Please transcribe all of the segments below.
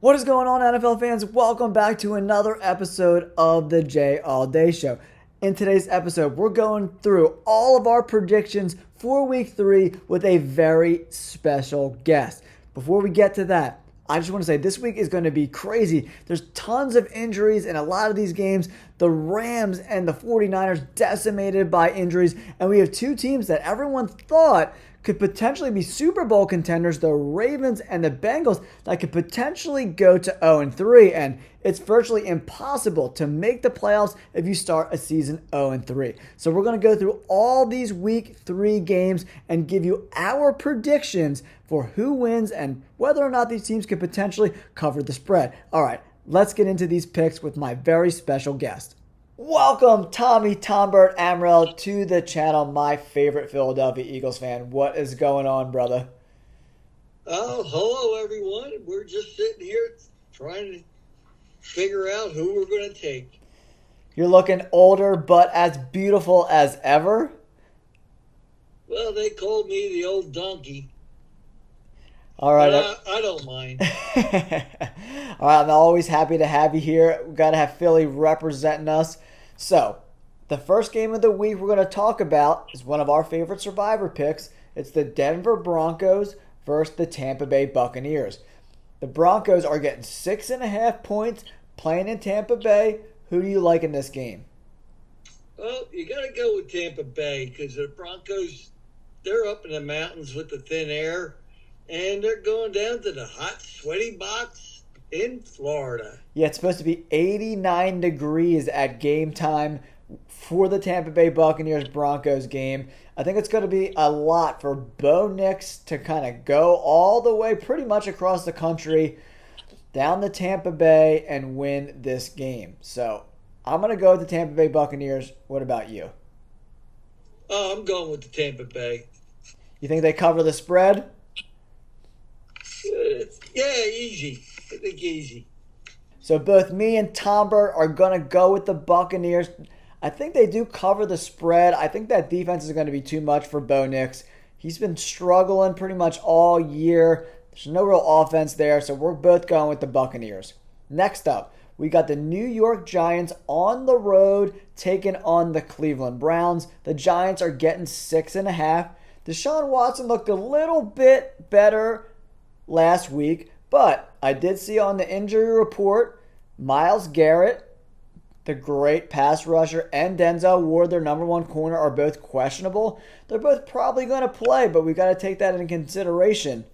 What is going on, NFL fans? Welcome back to another episode of the J All Day Show. In today's episode, we're going through all of our predictions for Week 3 with a very special guest. Before we get to that, I just want to say this week is going to be crazy. There's tons of injuries in a lot of these games. The Rams and the 49ers decimated by injuries, and we have two teams that everyone thought could potentially be Super Bowl contenders, the Ravens and the Bengals, that could potentially go to 0-3, and it's virtually impossible to make the playoffs if you start a season 0-3. So we're going to go through all these Week 3 games and give you our predictions for who wins and whether or not these teams could potentially cover the spread. All right, let's get into these picks with my very special guest. Welcome, Tommy Tombert Amrell, to the channel, my favorite Philadelphia Eagles fan. What is going on, brother? Oh, hello, everyone. We're just sitting here trying to figure out who we're going to take. You're looking older, but as beautiful as ever. Well, they called me the old donkey. All right. I don't mind. All right, I'm always happy to have you here. We've got to have Philly representing us. So, the first game of the week we're going to talk about is one of our favorite Survivor picks. It's the Denver Broncos versus the Tampa Bay Buccaneers. The Broncos are getting 6.5 points playing in Tampa Bay. Who do you like in this game? Well, you got to go with Tampa Bay because the Broncos, they're up in the mountains with the thin air, and they're going down to the hot, sweaty box in Florida. Yeah, it's supposed to be 89 degrees at game time for the Tampa Bay Buccaneers Broncos game. I think it's going to be a lot for Bo Nix to kind of go all the way pretty much across the country down to Tampa Bay and win this game. So I'm going to go with the Tampa Bay Buccaneers. What about you? Oh, I'm going with the Tampa Bay. You think they cover the spread? Yeah, easy. I think easy. So both me and Tombert are going to go with the Buccaneers. I think they do cover the spread. I think that defense is going to be too much for Bo Nix. He's been struggling pretty much all year. There's no real offense there, so we're both going with the Buccaneers. Next up, we got the New York Giants on the road taking on the Cleveland Browns. The Giants are getting 6.5. Deshaun Watson looked a little bit better last week, but I did see on the injury report, Myles Garrett, the great pass rusher, and Denzel Ward, their number one corner, are both questionable. They're both probably going to play, but we got to take that into consideration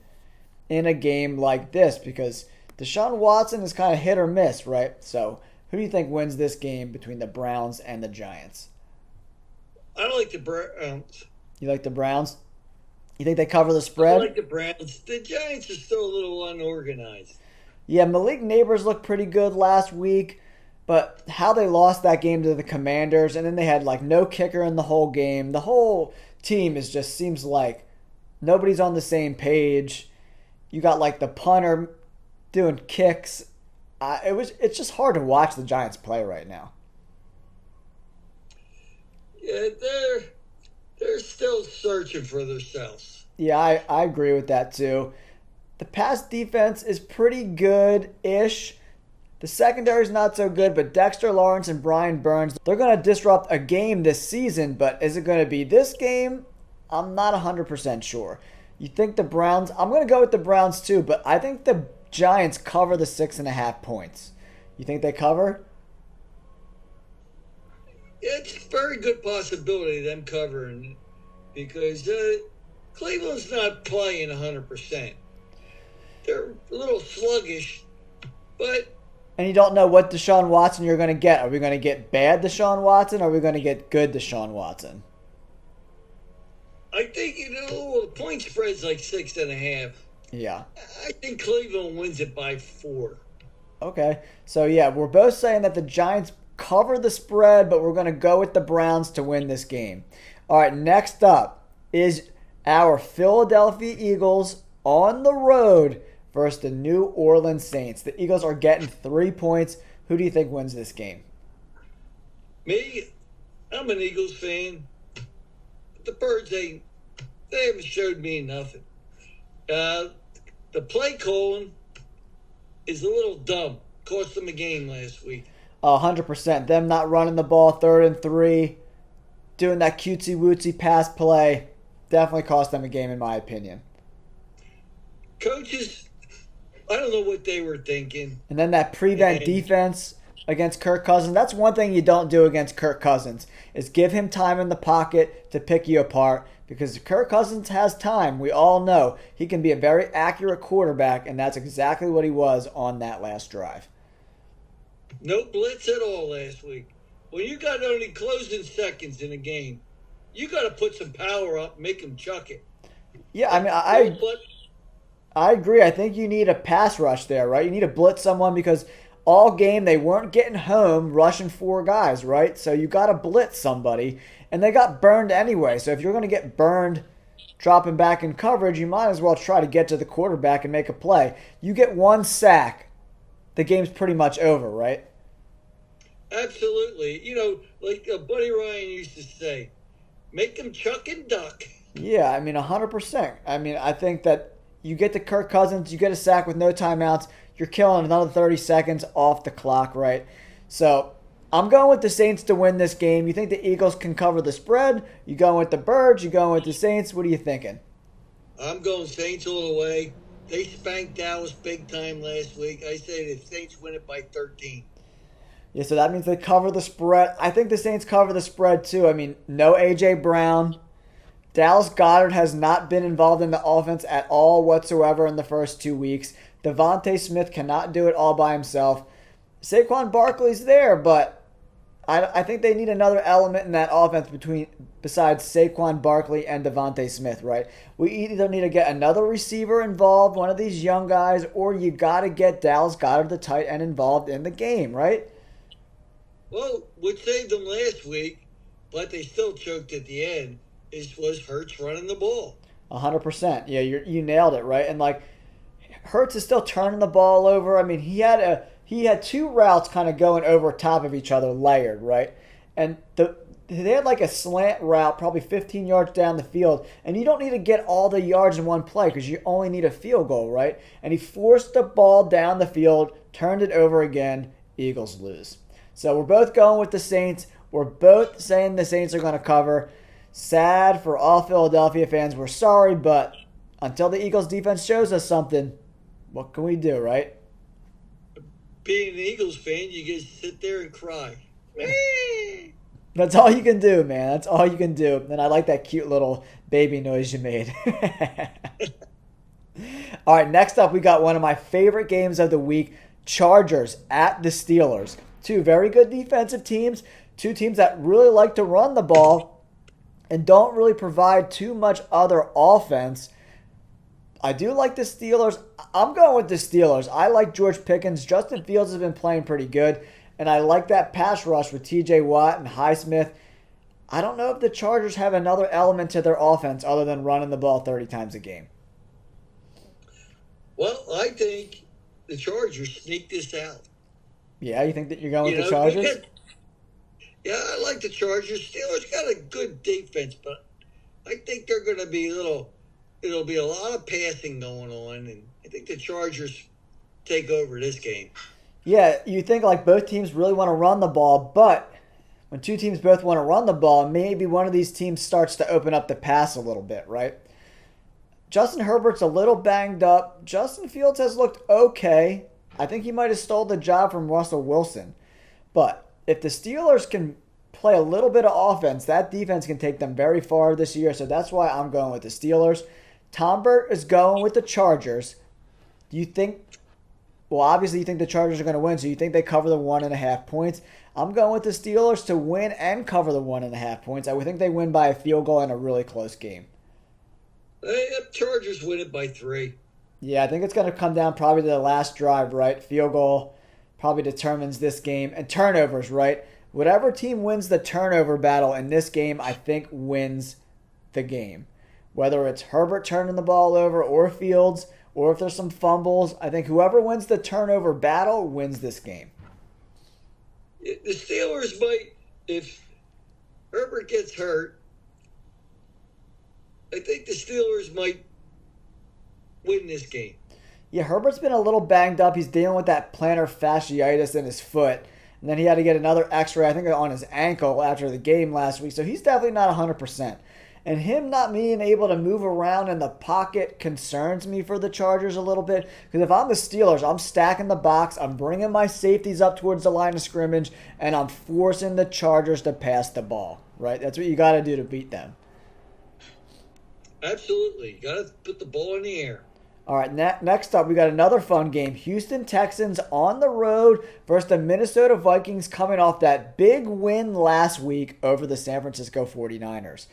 in a game like this because Deshaun Watson is kind of hit or miss, right? So who do you think wins this game between the Browns and the Giants? I like the Browns. You like the Browns? You think they cover the spread? I like the Browns. The Giants are still a little unorganized. Yeah, Malik Neighbors looked pretty good last week, but how they lost that game to the Commanders, and then they had like no kicker in the whole game. The whole team just seems like nobody's on the same page. You got like the punter doing kicks. It's just hard to watch the Giants play right now. Yeah, they're still searching for themselves. Yeah, I agree with that too. The pass defense is pretty good-ish. The secondary is not so good, but Dexter Lawrence and Brian Burns, they're going to disrupt a game this season, but is it going to be this game? I'm not 100% sure. You think the Browns? I'm going to go with the Browns too, but I think the Giants cover the 6.5 points. You think they cover? It's a very good possibility of them covering because Cleveland's not playing 100%. They're a little sluggish, but... And you don't know what Deshaun Watson you're going to get. Are we going to get bad Deshaun Watson or are we going to get good Deshaun Watson? I think, the point spread's like 6.5. Yeah. I think Cleveland wins it by 4. Okay. So, yeah, we're both saying that the Giants cover the spread, but we're going to go with the Browns to win this game. All right, next up is our Philadelphia Eagles on the road versus the New Orleans Saints. The Eagles are getting 3 points. Who do you think wins this game? Me, I'm an Eagles fan. But the Birds, they haven't showed me nothing. The play calling, is a little dumb. Cost them a game last week. 100%. Them not running the ball 3rd and 3, doing that cutesy wootsy pass play, definitely cost them a game in my opinion. Coaches, I don't know what they were thinking. And then that prevent defense against Kirk Cousins. That's one thing you don't do against Kirk Cousins, is give him time in the pocket to pick you apart. Because Kirk Cousins has time. We all know he can be a very accurate quarterback, and that's exactly what he was on that last drive. No blitz at all last week. When you got only closing seconds in a game, you got to put some power up and make them chuck it. Yeah, I mean, I agree. I think you need a pass rush there, right? You need to blitz someone because all game they weren't getting home rushing 4 guys, right? So you got to blitz somebody, and they got burned anyway. So if you're going to get burned dropping back in coverage, you might as well try to get to the quarterback and make a play. You get 1 sack, the game's pretty much over, right? Absolutely. You know, like Buddy Ryan used to say, make them chuck and duck. Yeah, I mean, 100%. I mean, I think that you get to Kirk Cousins, you get a sack with no timeouts, you're killing another 30 seconds off the clock, right? So I'm going with the Saints to win this game. You think the Eagles can cover the spread? You going with the Birds? You going with the Saints? What are you thinking? I'm going Saints all the way. They spanked Dallas big time last week. I say the Saints win it by 13. Yeah, so that means they cover the spread. I think the Saints cover the spread too. I mean, no A.J. Brown. Dallas Goedert has not been involved in the offense at all whatsoever in the first 2 weeks. Devontae Smith cannot do it all by himself. Saquon Barkley's there, but I think they need another element in that offense besides Saquon Barkley and Devontae Smith, right? We either need to get another receiver involved, one of these young guys, or you got to get Dallas Goedert, the tight end, involved in the game, right? Well, what saved them last week, but they still choked at the end, was Hurts running the ball. 100%. Yeah, you nailed it, right? And like Hurts is still turning the ball over. I mean, he had 2 routes kind of going over top of each other, layered, right? And they had like a slant route, probably 15 yards down the field, and you don't need to get all the yards in one play because you only need a field goal, right? And he forced the ball down the field, turned it over again. Eagles lose. So we're both going with the Saints. We're both saying the Saints are going to cover. Sad for all Philadelphia fans. We're sorry, but until the Eagles defense shows us something, what can we do, right? Being an Eagles fan, you just sit there and cry. That's all you can do, man. That's all you can do. And I like that cute little baby noise you made. All right, next up, we got one of my favorite games of the week, Chargers at the Steelers. 2 very good defensive teams, 2 teams that really like to run the ball and don't really provide too much other offense. I do like the Steelers. I'm going with the Steelers. I like George Pickens. Justin Fields has been playing pretty good, and I like that pass rush with T.J. Watt and Highsmith. I don't know if the Chargers have another element to their offense other than running the ball 30 times a game. Well, I think the Chargers sneak this out. Yeah, you think that you're going with the Chargers? Yeah, I like the Chargers. Steelers got a good defense, but I think they're going to be it'll be a lot of passing going on, and I think the Chargers take over this game. Yeah, you think like both teams really want to run the ball, but when 2 teams both want to run the ball, maybe one of these teams starts to open up the pass a little bit, right? Justin Herbert's a little banged up. Justin Fields has looked okay. I think he might have stole the job from Russell Wilson. But if the Steelers can play a little bit of offense, that defense can take them very far this year. So that's why I'm going with the Steelers. Tom Burt is going with the Chargers. Do you think, well, obviously you think the Chargers are going to win, so you think they cover the 1.5 points. I'm going with the Steelers to win and cover the 1.5 points. I would think they win by a field goal in a really close game. The Chargers win it by 3. Yeah, I think it's going to come down probably to the last drive, right? Field goal probably determines this game. And turnovers, right? Whatever team wins the turnover battle in this game, I think wins the game. Whether it's Herbert turning the ball over or Fields, or if there's some fumbles, I think whoever wins the turnover battle wins this game. The Steelers might, if Herbert gets hurt, I think the Steelers might win this game. Yeah, Herbert's been a little banged up. He's dealing with that plantar fasciitis in his foot. And then he had to get another x-ray, I think, on his ankle after the game last week. So he's definitely not 100%. And him not being able to move around in the pocket concerns me for the Chargers a little bit. Because if I'm the Steelers, I'm stacking the box, I'm bringing my safeties up towards the line of scrimmage, and I'm forcing the Chargers to pass the ball. Right? That's what you got to do to beat them. Absolutely. You got to put the ball in the air. All right, next up, we got another fun game. Houston Texans on the road versus the Minnesota Vikings coming off that big win last week over the San Francisco 49ers.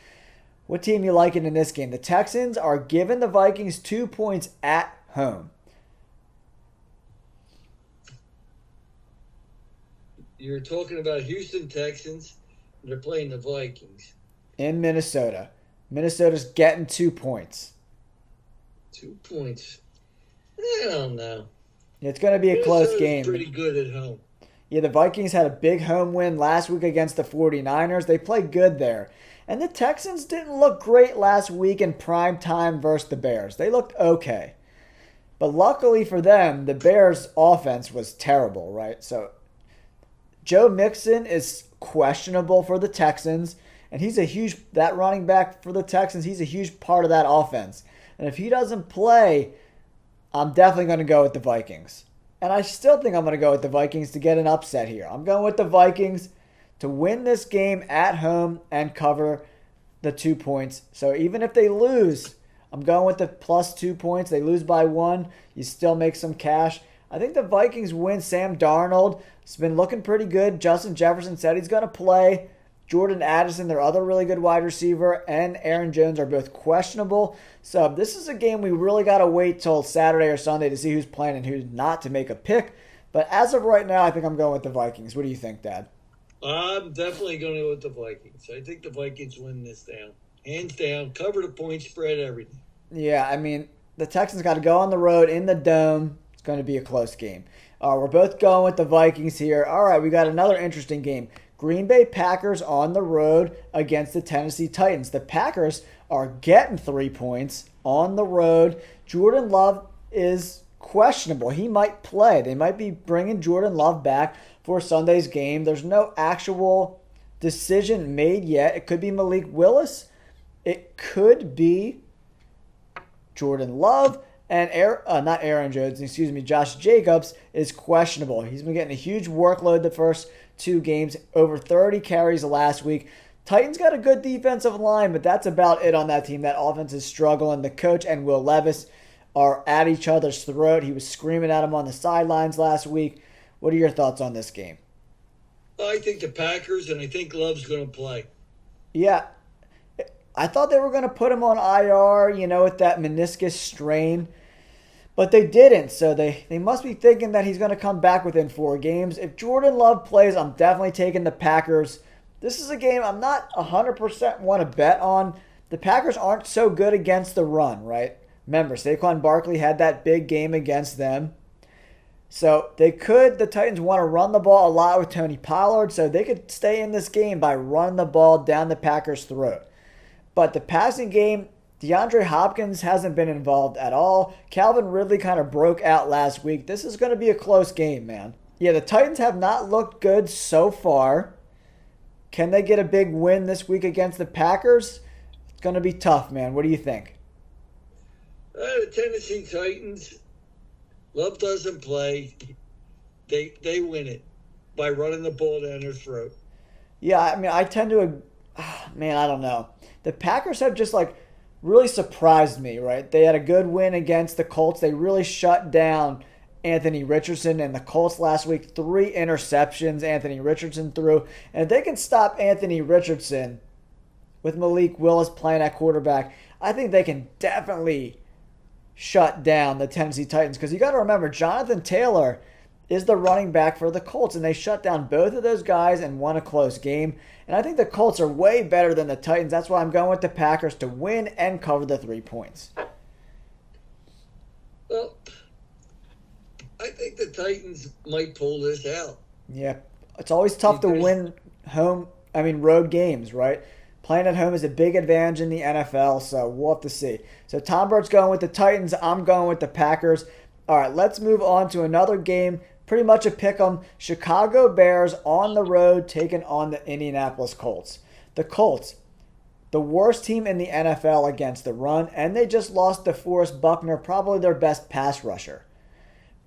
What team you liking in this game? The Texans are giving the Vikings 2 points at home. You're talking about Houston Texans. They're playing the Vikings. In Minnesota. Minnesota's getting 2 points. 2 points. I don't know. It's going to be a close game. Pretty good at home. Yeah, the Vikings had a big home win last week against the 49ers. They played good there. And the Texans didn't look great last week in prime time versus the Bears. They looked okay. But luckily for them, the Bears' offense was terrible, right? So Joe Mixon is questionable for the Texans. And that running back for the Texans, he's a huge part of that offense. And if he doesn't play, I'm definitely going to go with the Vikings. And I still think I'm going to go with the Vikings to get an upset here. I'm going with the Vikings to win this game at home and cover the 2 points. So even if they lose, I'm going with the plus 2 points. They lose by 1, you still make some cash. I think the Vikings win. Sam Darnold has been looking pretty good. Justin Jefferson said he's going to play. Jordan Addison, their other really good wide receiver, and Aaron Jones are both questionable. So this is a game we really got to wait till Saturday or Sunday to see who's playing and who's not to make a pick. But as of right now, I think I'm going with the Vikings. What do you think, Dad? I'm definitely going to go with the Vikings. I think the Vikings win this down. Hands down. Cover the point spread, everything. Yeah, I mean, the Texans got to go on the road in the Dome. It's going to be a close game. We're both going with the Vikings here. All right, we got another interesting game. Green Bay Packers on the road against the Tennessee Titans. The Packers are getting 3 points on the road. Jordan Love is questionable. He might play. They might be bringing Jordan Love back for Sunday's game. There's no actual decision made yet. It could be Malik Willis. It could be Jordan Love. And not Aaron Jones, Josh Jacobs is questionable. He's been getting a huge workload the first 2 games, over 30 carries last week. Titans got a good defensive line, but that's about it on that team. That offense is struggling. The coach and Will Levis are at each other's throat. He was screaming at him on the sidelines last week. What are your thoughts on this game? I think the Packers, and I think Love's going to play. Yeah. I thought they were going to put him on IR, with that meniscus strain. But they didn't, so they must be thinking that he's going to come back within 4 games. If Jordan Love plays, I'm definitely taking the Packers. This is a game I'm not 100% want to bet on. The Packers aren't so good against the run, right? Remember, Saquon Barkley had that big game against them. So the Titans want to run the ball a lot with Tony Pollard, so they could stay in this game by running the ball down the Packers' throat. But the passing game, DeAndre Hopkins hasn't been involved at all. Calvin Ridley kind of broke out last week. This is going to be a close game, man. Yeah, the Titans have not looked good so far. Can they get a big win this week against the Packers? It's going to be tough, man. What do you think? The Tennessee Titans, Love doesn't play. They win it by running the ball down their throat. Yeah, I mean, I tend to... man, I don't know. The Packers have just, really surprised me, right? They had a good win against the Colts. They really shut down Anthony Richardson and the Colts last week. 3 interceptions Anthony Richardson threw. And if they can stop Anthony Richardson with Malik Willis playing at quarterback, I think they can definitely shut down the Tennessee Titans. Because you got to remember, Jonathan Taylor is the running back for the Colts, and they shut down both of those guys and won a close game. And I think the Colts are way better than the Titans. That's why I'm going with the Packers to win and cover the 3 points. Well, I think the Titans might pull this out. Yeah, it's always tough to win road games, right? Playing at home is a big advantage in the NFL, so we'll have to see. So Tom Bird's going with the Titans. I'm going with the Packers. All right, let's move on to another game. Pretty much a pick 'em. Chicago Bears on the road taking on the Indianapolis Colts. The Colts, the worst team in the NFL against the run, and they just lost DeForest Buckner, probably their best pass rusher.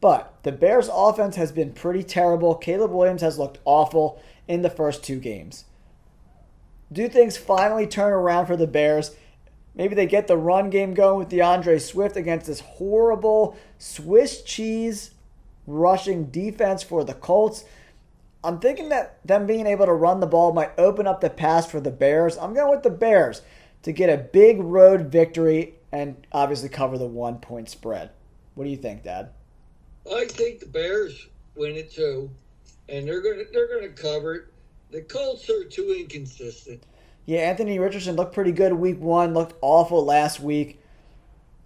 But the Bears' offense has been pretty terrible. Caleb Williams has looked awful in the first two games. Do things finally turn around for the Bears? Maybe they get the run game going with DeAndre Swift against this horrible Swiss cheese rushing defense for the Colts. I'm thinking that them being able to run the ball might open up the pass for the Bears. I'm going with the Bears to get a big road victory and obviously cover the 1-point spread. What do you think, Dad? I think the Bears win it too, and they're gonna cover it. The Colts are too inconsistent. Yeah, Anthony Richardson looked pretty good week one, looked awful last week.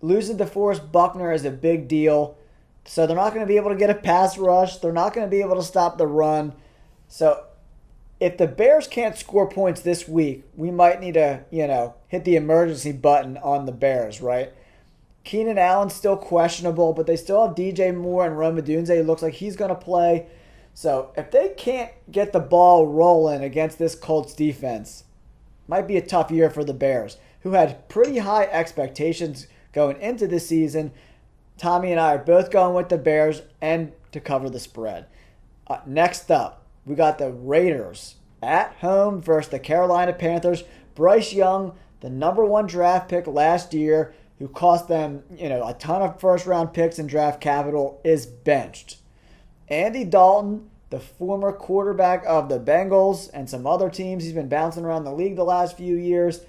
Losing DeForest Buckner is a big deal. So they're not going to be able to get a pass rush. They're not going to be able to stop the run. So if the Bears can't score points this week, we might need to, hit the emergency button on the Bears, right? Keenan Allen's still questionable, but they still have DJ Moore and Rome Odunze. It looks like he's going to play. So if they can't get the ball rolling against this Colts defense, might be a tough year for the Bears, who had pretty high expectations going into the season. Tommy and I are both going with the Bears and to cover the spread. Next up, we got the Raiders at home versus the Carolina Panthers. Bryce Young, the number one draft pick last year, who cost them, a ton of first-round picks and draft capital, is benched. Andy Dalton, the former quarterback of the Bengals and some other teams, he's been bouncing around the league the last few years,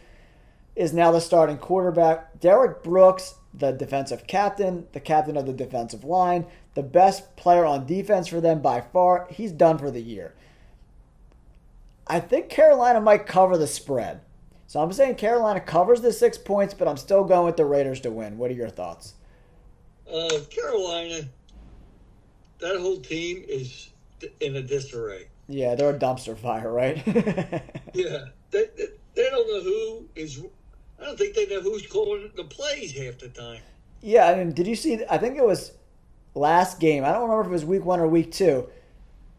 is now the starting quarterback. Derek Brooks, the defensive captain, the captain of the defensive line, the best player on defense for them by far, he's done for the year. I think Carolina might cover the spread. So I'm saying Carolina covers the 6 points, but I'm still going with the Raiders to win. What are your thoughts? Carolina, that whole team is in a disarray. Yeah, they're a dumpster fire, right? Yeah, they don't know who is. I don't think they know who's calling the plays half the time. Yeah, I mean, did you see? I think it was last game. I don't remember if it was week 1 or week 2.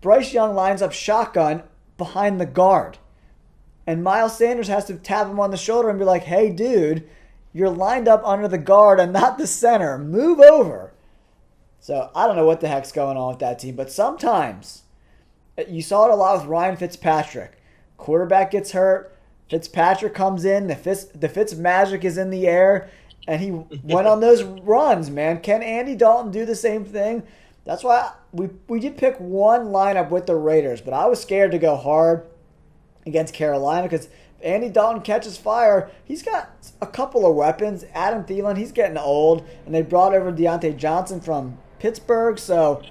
Bryce Young lines up shotgun behind the guard. And Miles Sanders has to tap him on the shoulder and be like, hey, dude, you're lined up under the guard and not the center. Move over. So I don't know what the heck's going on with that team. But sometimes, you saw it a lot with Ryan Fitzpatrick. Quarterback gets hurt. Fitzpatrick comes in. The Fitz magic is in the air. And he went on those runs, man. Can Andy Dalton do the same thing? That's why we did pick one lineup with the Raiders. But I was scared to go hard against Carolina because if Andy Dalton catches fire, he's got a couple of weapons. Adam Thielen, he's getting old. And they brought over Deontay Johnson from Pittsburgh. So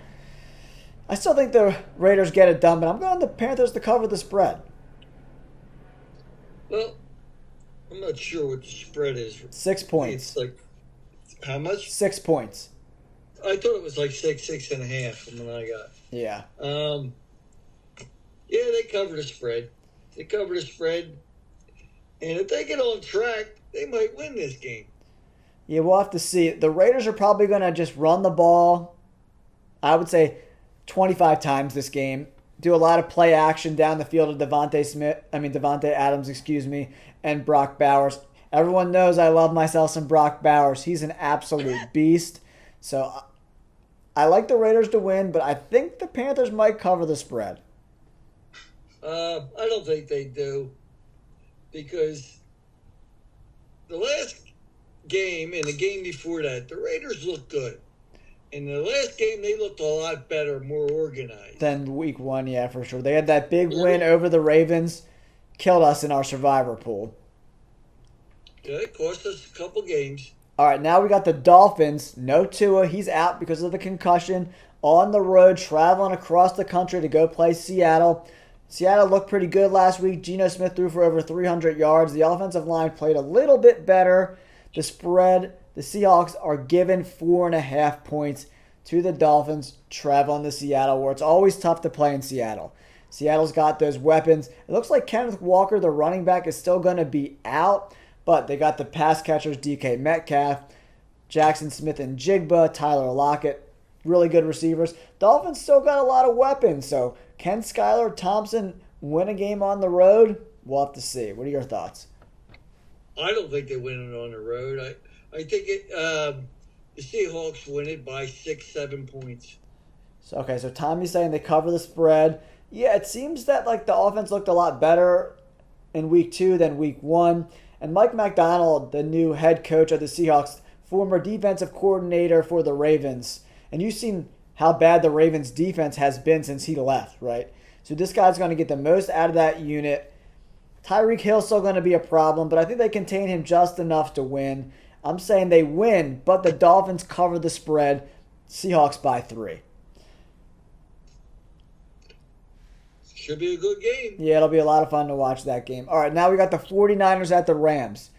I still think the Raiders get it done. But I'm going the Panthers to cover the spread. Well, I'm not sure what the spread is. 6 points. It's like, how much? 6 points. I thought it was like 6.5 from what I got. Yeah. Yeah, they cover the spread. They cover the spread. And if they get on track, they might win this game. Yeah, we'll have to see. The Raiders are probably going to just run the ball, I would say, 25 times this game. Do a lot of play action down the field of Devontae Adams, and Brock Bowers. Everyone knows I love myself some Brock Bowers. He's an absolute beast. So I like the Raiders to win, but I think the Panthers might cover the spread. I don't think they do, because the last game and the game before that, the Raiders looked good. In the last game, they looked a lot better, more organized. Than week 1, yeah, for sure. They had that big win over the Ravens, killed us in our survivor pool. Yeah, it cost us a couple games. All right, now we got the Dolphins. No Tua. He's out because of the concussion. On the road, traveling across the country to go play Seattle. Seattle looked pretty good last week. Geno Smith threw for over 300 yards. The offensive line played a little bit better. The spread, the Seahawks are given 4.5 points to the Dolphins traveling to Seattle, where it's always tough to play in Seattle. Seattle's got those weapons. It looks like Kenneth Walker, the running back, is still going to be out, but they got the pass catchers, DK Metcalf. Jackson Smith and Jigba, Tyler Lockett, really good receivers. Dolphins still got a lot of weapons, so can Skylar Thompson win a game on the road? We'll have to see. What are your thoughts? I don't think they win it on the road. I think the Seahawks win it by 6-7 points. So Tommy's saying they cover the spread. Yeah, it seems that like the offense looked a lot better in week 2 than week 1. And Mike Macdonald, the new head coach of the Seahawks, former defensive coordinator for the Ravens. And you've seen how bad the Ravens defense has been since he left, right? So this guy's going to get the most out of that unit. Tyreek Hill's still going to be a problem, but I think they contain him just enough to win. I'm saying they win, but the Dolphins cover the spread. Seahawks by 3. Should be a good game. Yeah, it'll be a lot of fun to watch that game. All right, now we got the 49ers at the Rams.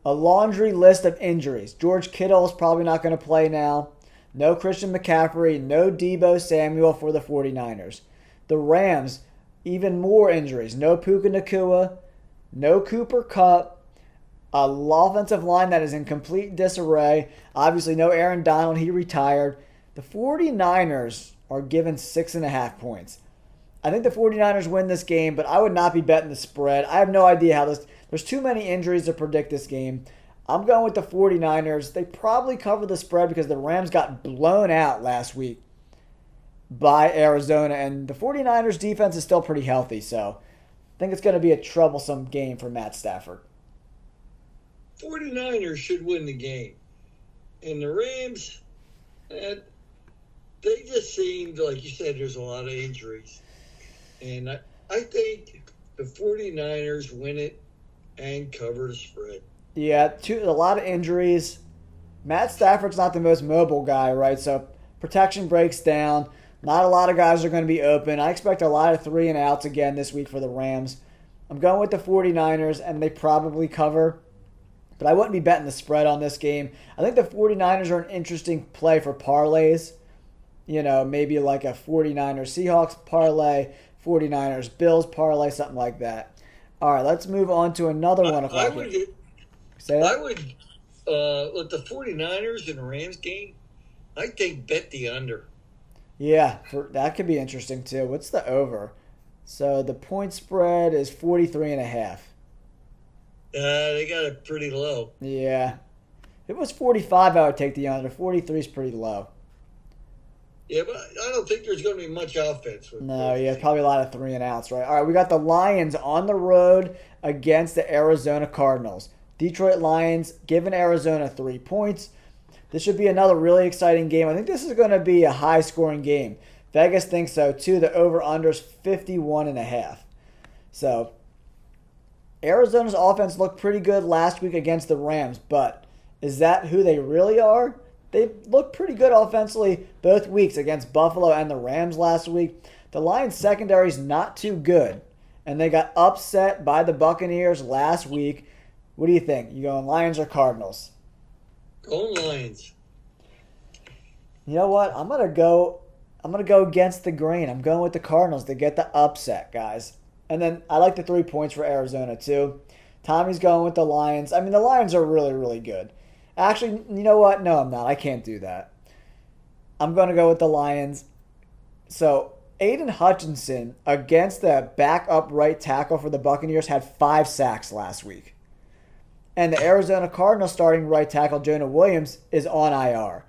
A laundry list of injuries. George Kittle is probably not going to play now. No Christian McCaffrey, no Deebo Samuel for the 49ers. The Rams, even more injuries. No Puka Nacua, no Cooper Kupp, a offensive line that is in complete disarray. Obviously, no Aaron Donald. He retired. The 49ers are given 6.5 points. I think the 49ers win this game, but I would not be betting the spread. I have no idea how this... There's too many injuries to predict this game. I'm going with the 49ers. They probably cover the spread because the Rams got blown out last week by Arizona, and the 49ers defense is still pretty healthy, so I think it's going to be a troublesome game for Matt Stafford. 49ers should win the game. And the Rams, they just seemed, like you said, there's a lot of injuries. And I think the 49ers win it and cover the spread. Yeah, a lot of injuries. Matt Stafford's not the most mobile guy, right? So protection breaks down. Not a lot of guys are going to be open. I expect a lot of 3-and-outs again this week for the Rams. I'm going with the 49ers, and they probably cover. But I wouldn't be betting the spread on this game. I think the 49ers are an interesting play for parlays. You know, maybe like a 49ers Seahawks parlay, 49ers Bills parlay, something like that. All right, let's move on to another one. I would look the 49ers in the Rams game. I think bet the under. Yeah, that could be interesting too. What's the over? So the point spread is 43.5. They got it pretty low. Yeah. If it was 45, I would take the under. 43 is pretty low. Yeah, but I don't think there's going to be much offense. No, yeah, probably a lot of 3-and-outs, right? All right, we got the Lions on the road against the Arizona Cardinals. Detroit Lions giving Arizona 3 points. This should be another really exciting game. I think this is going to be a high-scoring game. Vegas thinks so, too. The over-under is 51.5. So, Arizona's offense looked pretty good last week against the Rams, but is that who they really are? They looked pretty good offensively both weeks against Buffalo and the Rams last week. The Lions' secondary is not too good, and they got upset by the Buccaneers last week. What do you think? You going Lions or Cardinals? Going Lions. You know what? I'm gonna go against the grain. I'm going with the Cardinals to get the upset, guys. And then I like the 3 points for Arizona too. Tommy's going with the Lions. I mean, the Lions are really, really good. Actually, you know what? No, I'm not. I can't do that. I'm going to go with the Lions. So, Aiden Hutchinson against the backup right tackle for the Buccaneers had 5 sacks last week. And the Arizona Cardinals starting right tackle, Jonah Williams, is on IR.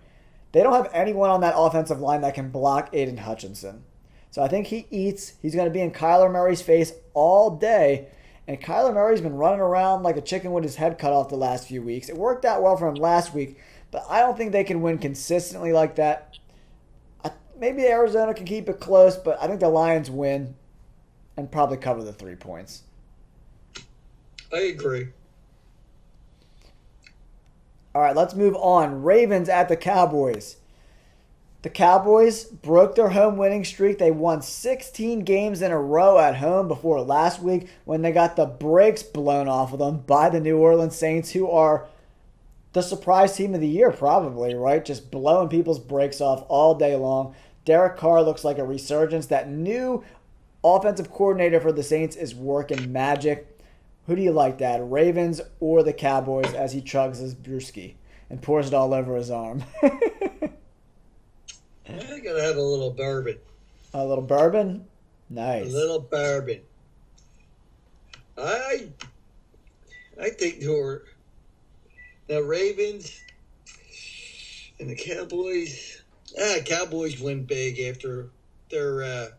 They don't have anyone on that offensive line that can block Aiden Hutchinson. So I think he eats. He's going to be in Kyler Murray's face all day. And Kyler Murray's been running around like a chicken with his head cut off the last few weeks. It worked out well for him last week, but I don't think they can win consistently like that. Maybe Arizona can keep it close, but I think the Lions win and probably cover the 3 points. I agree. All right, let's move on. Ravens at the Cowboys. The Cowboys broke their home winning streak. They won 16 games in a row at home before last week when they got the brakes blown off of them by the New Orleans Saints, who are the surprise team of the year probably, right? Just blowing people's brakes off all day long. Derek Carr looks like a resurgence. That new offensive coordinator for the Saints is working magic. Who do you like, Dad? Ravens or the Cowboys as he chugs his brewski? and pours it all over his arm. I gotta have a little bourbon. A little bourbon? A Nice. little bourbon. I think the Ravens and the Cowboys. Cowboys win big after their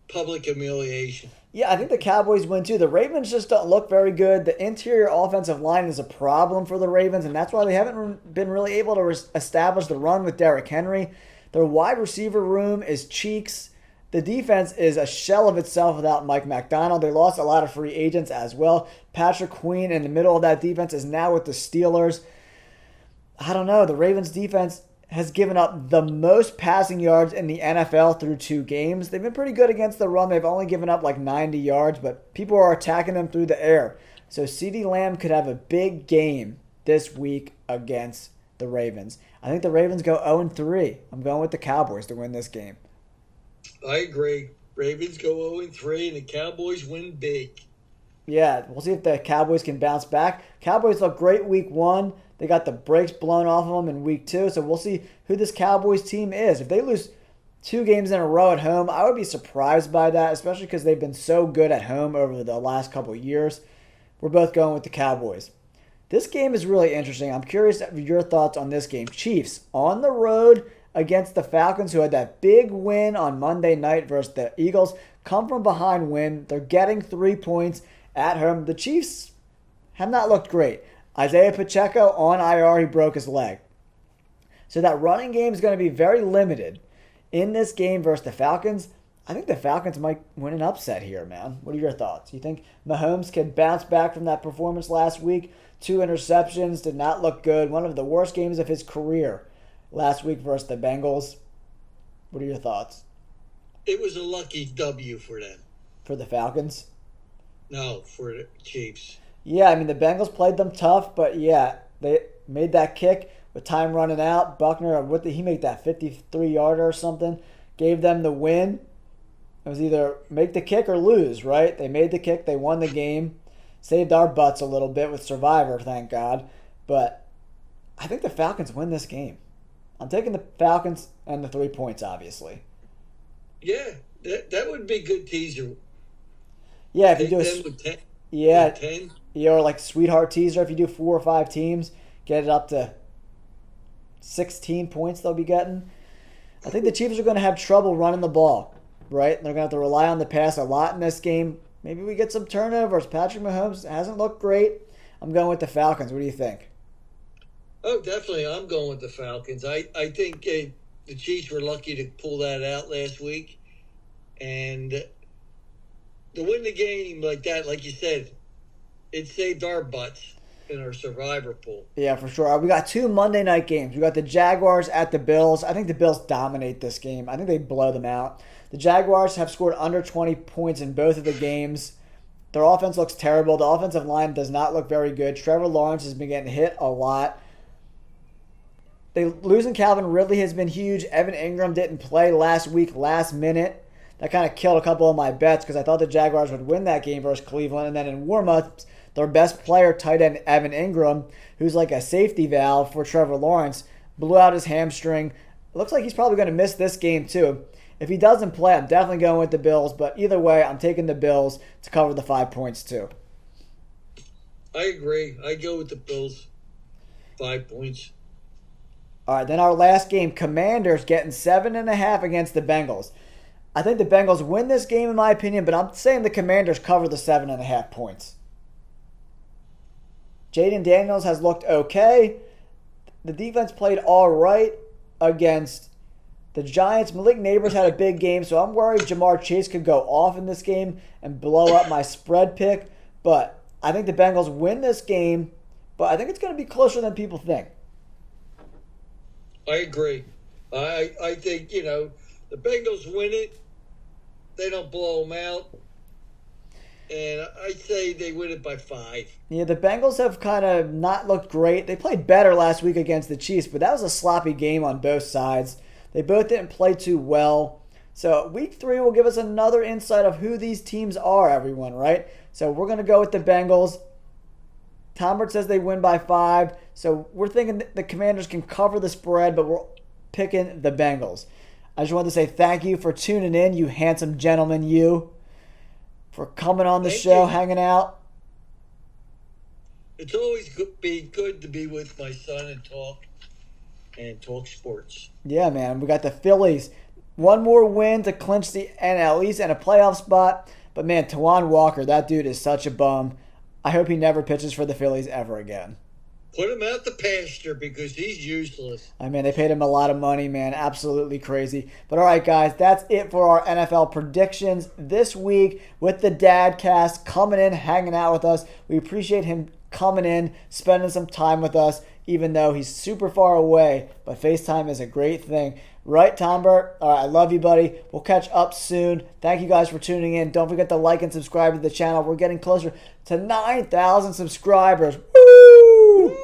public humiliation. Yeah, I think the Cowboys win too. The Ravens just don't look very good. The interior offensive line is a problem for the Ravens, and that's why they haven't been really able to establish the run with Derrick Henry. Their wide receiver room is cheeks. The defense is a shell of itself without Mike McDonald. They lost a lot of free agents as well. Patrick Queen in the middle of that defense is now with the Steelers. I don't know. The Ravens defense has given up the most passing yards in the NFL through 2 games. They've been pretty good against the run. They've only given up like 90 yards, but people are attacking them through the air. So CeeDee Lamb could have a big game this week against the Ravens. I think the Ravens go 0-3. I'm going with the Cowboys to win this game. I agree. Ravens go 0-3 and the Cowboys win big. Yeah, we'll see if the Cowboys can bounce back. Cowboys look great week 1. They got the brakes blown off of them in week 2, so we'll see who this Cowboys team is. If they lose 2 games in a row at home, I would be surprised by that, especially because they've been so good at home over the last couple of years. We're both going with the Cowboys. This game is really interesting. I'm curious of your thoughts on this game. Chiefs on the road against the Falcons, who had that big win on Monday night versus the Eagles. Come from behind win. They're getting 3 points at home. The Chiefs have not looked great. Isaiah Pacheco on IR, he broke his leg. So that running game is going to be very limited in this game versus the Falcons. I think the Falcons might win an upset here, man. What are your thoughts? You think Mahomes can bounce back from that performance last week? 2 interceptions, did not look good. One of the worst games of his career last week versus the Bengals. What are your thoughts? It was a lucky W for them. For the Falcons? No, for the Chiefs. Yeah, I mean, the Bengals played them tough, but yeah, they made that kick with time running out. Buckner, what did he make that 53-yarder or something? Gave them the win. It was either make the kick or lose, right? They made the kick. They won the game. Saved our butts a little bit with Survivor, thank God. But I think the Falcons win this game. I'm taking the Falcons and the 3 points, obviously. Yeah, that would be a good teaser. Yeah, if you do them with 10. Yeah, 10. Yeah, or like sweetheart teaser. If you do 4 or 5 teams, get it up to 16 points they'll be getting. I think the Chiefs are going to have trouble running the ball, right? They're going to have to rely on the pass a lot in this game. Maybe we get some turnovers. Patrick Mahomes hasn't looked great. I'm going with the Falcons. What do you think? Oh, definitely. I'm going with the Falcons. I think the Chiefs were lucky to pull that out last week. And to win the game like that, like you said, it saved our butts in our survivor pool. Yeah, for sure. We got 2 Monday night games. We got the Jaguars at the Bills. I think the Bills dominate this game. I think they blow them out. The Jaguars have scored under 20 points in both of the games. Their offense looks terrible. The offensive line does not look very good. Trevor Lawrence has been getting hit a lot. Losing Calvin Ridley has been huge. Evan Ingram didn't play last week, last minute. That kind of killed a couple of my bets because I thought the Jaguars would win that game versus Cleveland. And then in warm-ups, their best player, tight end Evan Ingram, who's like a safety valve for Trevor Lawrence, blew out his hamstring. It looks like he's probably going to miss this game too. If he doesn't play, I'm definitely going with the Bills. But either way, I'm taking the Bills to cover the 5 points too. I agree. I go with the Bills. 5 points. All right, then our last game, Commanders getting 7.5 against the Bengals. I think the Bengals win this game in my opinion, but I'm saying the Commanders cover the 7.5 points. Jaden Daniels has looked okay. The defense played all right against the Giants. Malik Neighbors had a big game, so I'm worried Jamar Chase could go off in this game and blow up my spread pick. But I think the Bengals win this game, but I think it's going to be closer than people think. I agree. I think, the Bengals win it. They don't blow them out. And I say they win it by 5. Yeah, the Bengals have kind of not looked great. They played better last week against the Chiefs, but that was a sloppy game on both sides. They both didn't play too well. So week 3 will give us another insight of who these teams are, everyone, right? So we're going to go with the Bengals. Tombert says they win by 5. So we're thinking the Commanders can cover the spread, but we're picking the Bengals. I just wanted to say thank you for tuning in, you handsome gentleman, you. For coming on the show, hanging out. It's always good to be with my son and talk sports. Yeah, man. We got the Phillies. One more win to clinch the NL East and a playoff spot. But, man, Tawan Walker, that dude is such a bum. I hope he never pitches for the Phillies ever again. Put him out the pasture because he's useless. I mean, they paid him a lot of money, man. Absolutely crazy. But all right, guys, that's it for our NFL predictions this week with the Dadcast coming in, hanging out with us. We appreciate him coming in, spending some time with us, even though he's super far away. But FaceTime is a great thing. Right, Tombert? All right, I love you, buddy. We'll catch up soon. Thank you guys for tuning in. Don't forget to like and subscribe to the channel. We're getting closer to 9,000 subscribers. Woo!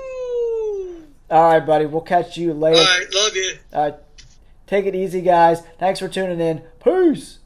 All right, buddy. We'll catch you later. All right, love you. All right. Take it easy, guys. Thanks for tuning in. Peace.